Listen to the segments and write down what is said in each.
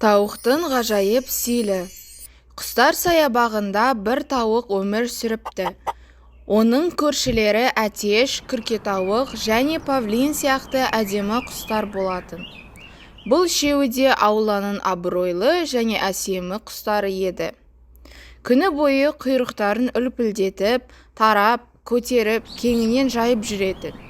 Тауықтың ғажайып стилі. Құстар саябағында бір тауық өмір сүріпті. Оның көршілері әтеш, күркетауық және павлин сияқты әдемі құстар болатын. Бұл үшеуі де ауланың абыройлы және әсемі құстары еді. Күні бойы құйрықтарын үлпілдетіп, тарап, көтеріп, кеңінен жайып жүретін.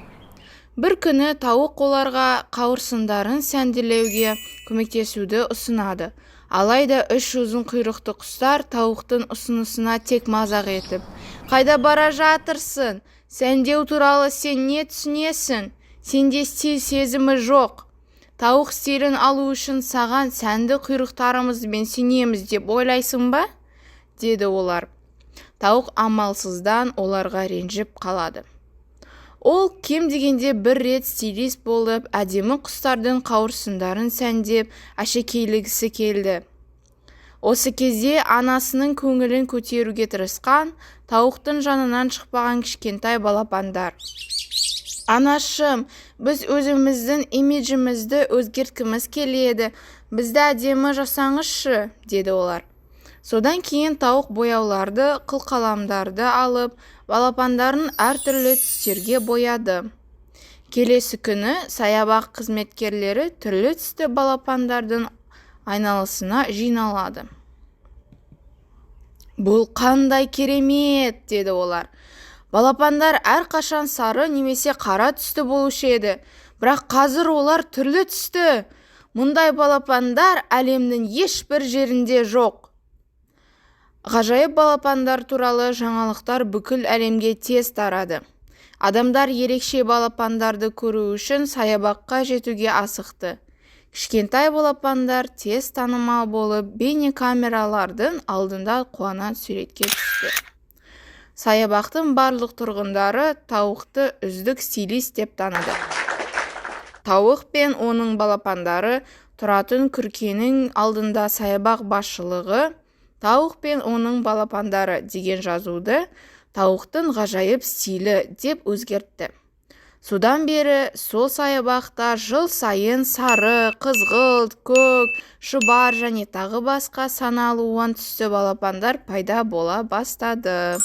Бір күні тауық оларға қауырсындарын сәнділеуге көмектесуді ұсынады. Алайда үш ұзын құйрықты құстар тауықтың ұсынысына тек мазақ етіп: "Қайда бара жатырсың? Сәндеу туралы сен не түсінесің? Сенде стиль сезімі жоқ. Тауық стилін алу үшін саған сәнді құйрықтарымызбен сенеміз деп ойлайсың ба?" деді олар. Тауық амалсыздан оларға ренжіп қалады. Ол кем дегенде бір рет стилист болып, әдемі құстардың қауырсындарын сәндеп, әшекейлегісі келді. Осы кезде анасының көңілін көтеруге тырысқан тауықтың жанынан шықпаған кішкентай балапандар: "Анашым, біз өзіміздің имиджімізді өзгерткіміз келеді. Бізді әдемі жасаңызшы", деді олар. Содан кейін тауық бояуларды, қылқаламдарды алып, балапандарын әртүрлі түстерге бояды. Келесі күні саябақ қызметкерлері түрлі түсті балапандардың айналасына жиналады. "Бұл қандай керемет", деді олар. "Балапандар әрқашан сары немесе қара түсті болушы еді, бірақ қазір олар түрлі түсті. Мұндай балапандар әлемнің ешбір жерінде жоқ." Ғажайып балапандар туралы жаңалықтар бүкіл әлемге тез тарады. Адамдар ерекше балапандарды көру үшін саябаққа жетуге асықты. Кішкентай балапандар тез танымал болып, бейнекамералардың алдында қуана суретке түсті. Саябақтың барлық тұрғындары тауықты үздік стилист деп таныды. Тауық пен оның балапандары тұратын күркенің алдында саябақ басшылығы "Тауық пен оның балапандары" деген жазуды "Тауықтың ғажайып стилі" деп өзгертті. Содан бері сол саябақта жыл сайын сары, қызғылт, көк, шұбар және тағы басқа сан алуан түсті балапандар пайда бола бастады.